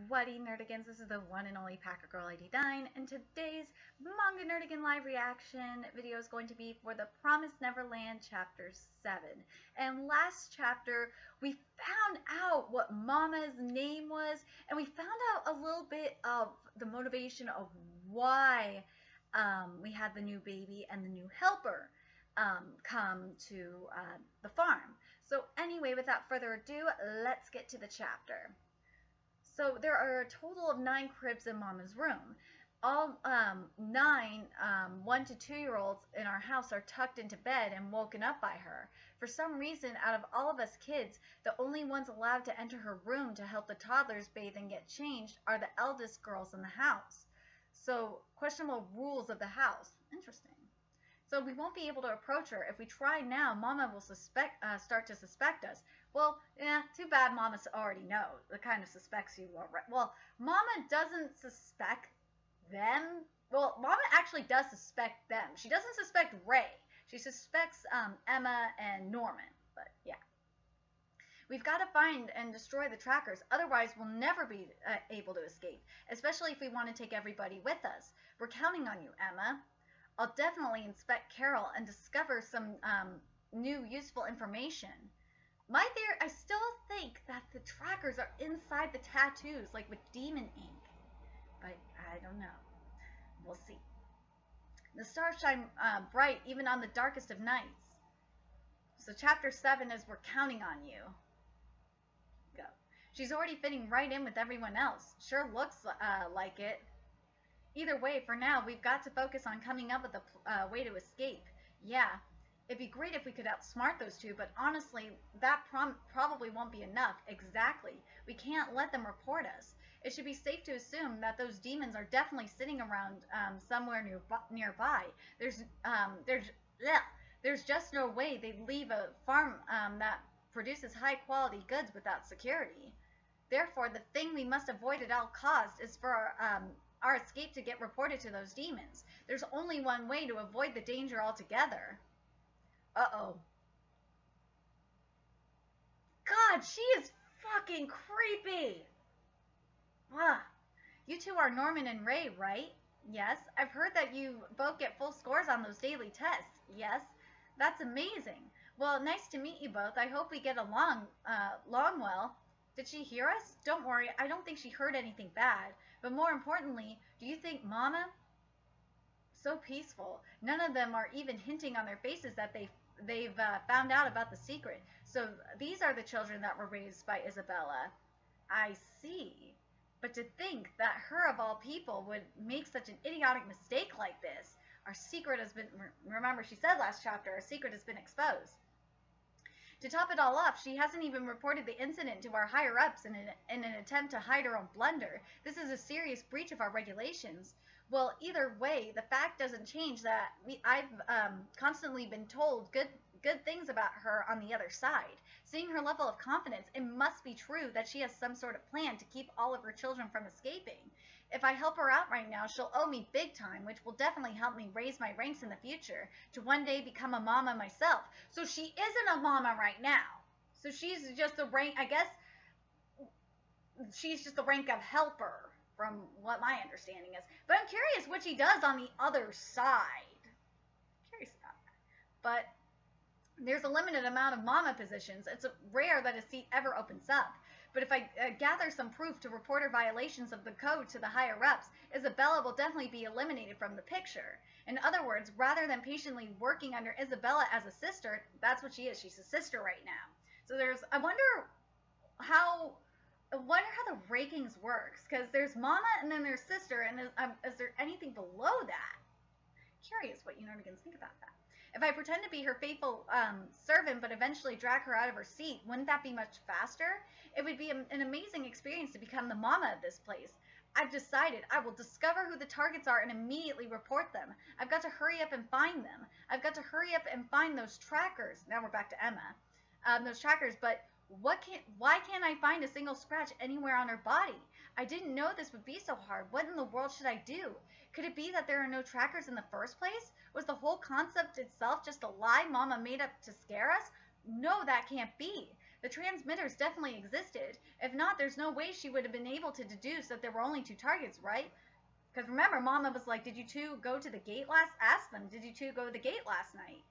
Whatty Nerdigans, this is the one and only Packer Girl 89, and today's Manga Nerdigan live reaction video is going to be for the Promised Neverland Chapter 7. And last chapter, we found out what Mama's name was, and we found out a little bit of the motivation of why we had the new baby and the new helper come to the farm. So anyway, without further ado, let's get to the chapter. So there are a total of 9 cribs in Mama's room. All 9 1 to 2-year-olds in our house are tucked into bed and woken up by her. For some reason, out of all of us kids, the only ones allowed to enter her room to help the toddlers bathe and get changed are the eldest girls in the house. So, questionable rules of the house. Interesting. So we won't be able to approach her. If we try now, Mama will start to suspect us. Well, yeah, too bad Mama already knows the kind of suspects you are. Well, Mama doesn't suspect them. Well, Mama actually does suspect them. She doesn't suspect Ray. She suspects Emma and Norman. But yeah. We've got to find and destroy the trackers. Otherwise, we'll never be able to escape. Especially if we want to take everybody with us. We're counting on you, Emma. I'll definitely inspect Carol and discover some new useful information. My theory, I still think that the trackers are inside the tattoos, like with demon ink. But I don't know. We'll see. The stars shine bright even on the darkest of nights. So chapter 7 is we're counting on you. Go. She's already fitting right in with everyone else. Sure looks like it. Either way, for now, we've got to focus on coming up with a way to escape. Yeah, it'd be great if we could outsmart those two, but honestly, that probably won't be enough. Exactly. We can't let them report us. It should be safe to assume that those demons are definitely sitting around somewhere nearby. There's just no way they'd leave a farm that produces high-quality goods without security. Therefore, the thing we must avoid at all costs is for our escape to get reported to those demons. There's only one way to avoid the danger altogether. Uh-oh. God, she is fucking creepy. Ah. You two are Norman and Ray, right? Yes. I've heard that you both get full scores on those daily tests. Yes. That's amazing. Well, nice to meet you both. I hope we get along well. Did she hear us? Don't worry, I don't think she heard anything bad. But more importantly, do you think Mama? So peaceful. None of them are even hinting on their faces that they've found out about the secret. So these are the children that were raised by Isabella. I see. But to think that her of all people would make such an idiotic mistake like this. Our secret has been, remember she said last chapter, our secret has been exposed. To top it all off, she hasn't even reported the incident to our higher-ups in an attempt to hide her own blunder. This is a serious breach of our regulations. Well, either way, the fact doesn't change that I've constantly been told good things about her on the other side. Seeing her level of confidence, it must be true that she has some sort of plan to keep all of her children from escaping. If I help her out right now, she'll owe me big time, which will definitely help me raise my ranks in the future to one day become a mama myself. So she isn't a mama right now. So she's just a rank, I guess, she's just the rank of helper from what my understanding is. But I'm curious what she does on the other side. Curious about that. But there's a limited amount of mama positions. It's rare that a seat ever opens up. But if I gather some proof to report her violations of the code to the higher-ups, Isabella will definitely be eliminated from the picture. In other words, rather than patiently working under Isabella as a sister, that's what she is. She's a sister right now. So I wonder how the rankings works. Because there's mama and then there's sister, and is there anything below that? Curious what you Nerdigans think about that. If I pretend to be her faithful servant but eventually drag her out of her seat, wouldn't that be much faster? It would be an amazing experience to become the mama of this place. I've decided I will discover who the targets are and immediately report them. I've got to hurry up and find them. I've got to hurry up and find those trackers. Now we're back to Emma. Those trackers, but why can't I find a single scratch anywhere on her body? I didn't know this would be so hard. What in the world should I do? Could it be that there are no trackers in the first place? Was the whole concept itself just a lie Mama made up to scare us? No, that can't be. The transmitters definitely existed. If not, there's no way she would have been able to deduce that there were only 2 targets, right? Because remember, Mama was like, did you two go to the gate last? Ask them, did you two go to the gate last night?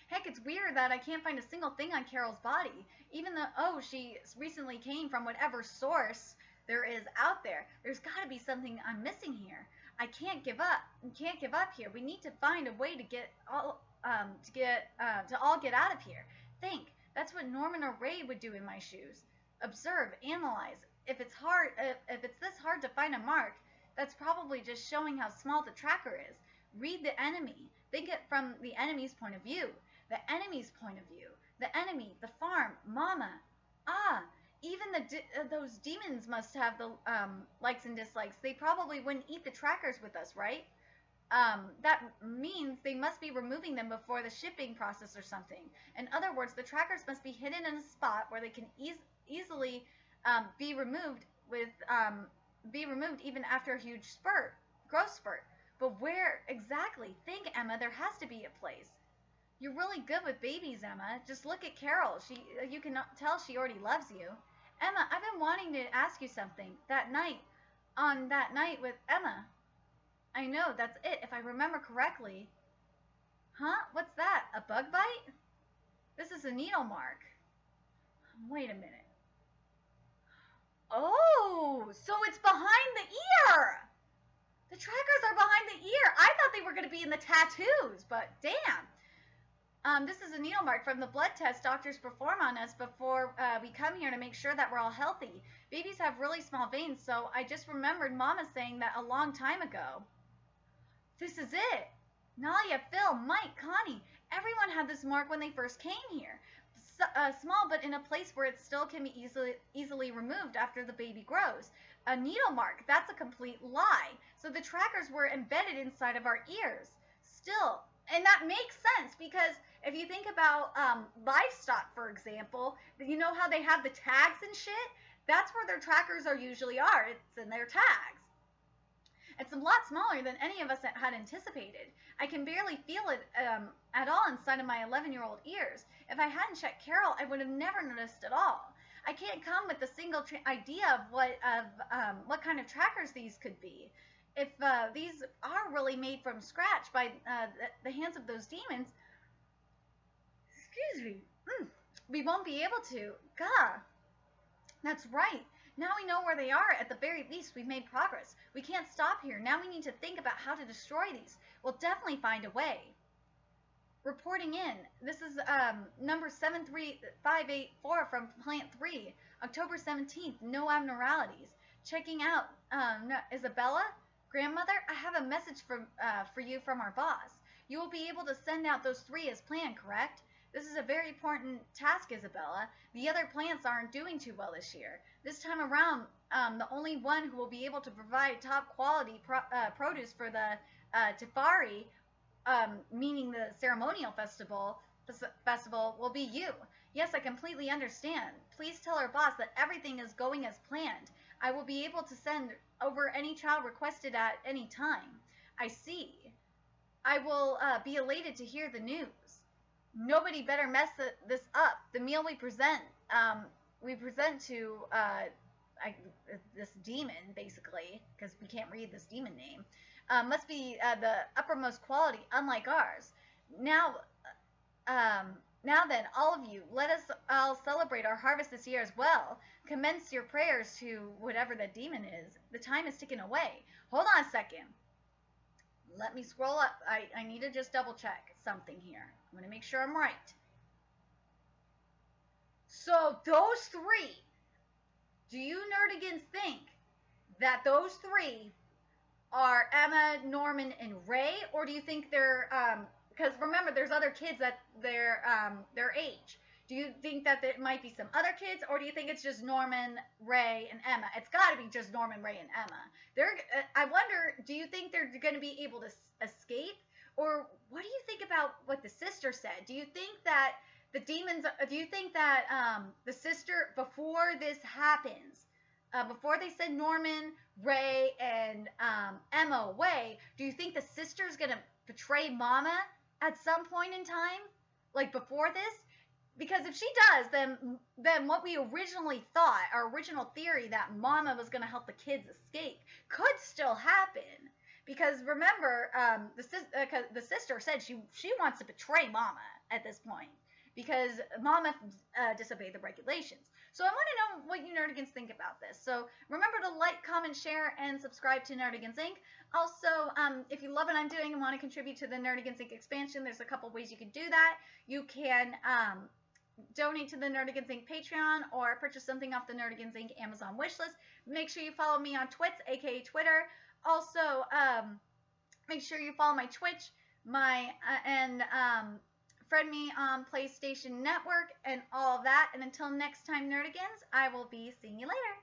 Heck, it's weird that I can't find a single thing on Carol's body. Even though, oh, she recently came from whatever source there is out there. There's got to be something I'm missing here. I can't give up. Can't give up here. We need to find a way to all get out of here. Think. That's what Norman or Ray would do in my shoes. Observe, analyze. If it's this hard to find a mark, that's probably just showing how small the tracker is. Read the enemy. Think it from the enemy's point of view. The enemy's point of view. The enemy, the farm, Mama. Ah, even those demons must have the likes and dislikes. They probably wouldn't eat the trackers with us, right? That means they must be removing them before the shipping process or something. In other words, the trackers must be hidden in a spot where they can easily be removed even after a huge growth spurt. But where exactly? Think, Emma. There has to be a place. You're really good with babies, Emma. Just look at Carol. You can tell she already loves you. Emma, I've been wanting to ask you something. That night with Emma. I know, that's it, if I remember correctly. Huh? What's that? A bug bite? This is a needle mark. Wait a minute. Oh, so it's behind the ear! The trackers are behind the ear. I thought they were going to be in the tattoos, but damn. This is a needle mark from the blood test doctors perform on us before we come here to make sure that we're all healthy. Babies have really small veins, so I just remembered Mama saying that a long time ago. This is it. Nalia, Phil, Mike, Connie, everyone had this mark when they first came here. Small, but in a place where it still can be easily removed after the baby grows. A needle mark, that's a complete lie. So the trackers were embedded inside of our ears. Still, and that makes sense because if you think about livestock, for example, you know how they have the tags and shit? That's where their trackers usually are. It's in their tags. It's a lot smaller than any of us had anticipated. I can barely feel it at all inside of my 11-year-old ears. If I hadn't checked Carol, I would have never noticed at all. I can't come with a single idea of what kind of trackers these could be. If these are really made from scratch by the hands of those demons, excuse me, we won't be able to. Gah. That's right. Now we know where they are. At the very least, we've made progress. We can't stop here. Now we need to think about how to destroy these. We'll definitely find a way. Reporting in. This is number 73584 from Plant 3. October 17th. No abnormalities. Checking out. Isabella? Grandmother? I have a message for you from our boss. You will be able to send out those 3 as planned, correct? This is a very important task, Isabella. The other plants aren't doing too well this year. This time around, the only one who will be able to provide top quality produce for the Tefari, meaning the ceremonial festival, will be you. Yes, I completely understand. Please tell our boss that everything is going as planned. I will be able to send over any child requested at any time. I see. I will be elated to hear the news. Nobody better mess this up. The meal we present to this demon, basically, because we can't read this demon name, must be the uppermost quality, unlike ours. Now then, all of you, let us all celebrate our harvest this year as well. Commence your prayers to whatever the demon is. The time is ticking away. Hold on a second. Let me scroll up. I need to just double check something here. I'm going to make sure I'm right. So those 3, do you nerdigans think that those 3 are Emma, Norman, and Ray? Or do you think they're, because remember, there's other kids that their age. Do you think that there might be some other kids, or do you think it's just Norman, Ray, and Emma? It's got to be just Norman, Ray, and Emma. I wonder, do you think they're going to be able to escape? Or what do you think about what the sister said? Do you think that the demons, do you think that the sister, before this happens, before they send Norman, Ray, and Emma away, do you think the sister's going to betray Mama at some point in time? Like before this? Because if she does, then what we originally thought, our original theory that Mama was going to help the kids escape, could still happen. Because remember, the sister said she wants to betray Mama at this point because Mama disobeyed the regulations. So I want to know what you Nerdigans think about this. So remember to like, comment, share, and subscribe to Nerdigans Inc. Also, if you love what I'm doing and want to contribute to the Nerdigans Inc. expansion, there's a couple ways you can do that. You can donate to the Nerdigans Inc. Patreon or purchase something off the Nerdigans Inc. Amazon wishlist. Make sure you follow me on Twits, aka Twitter. Also, make sure you follow my Twitch, and friend me on PlayStation Network and all of that. And until next time, Nerdigans, I will be seeing you later.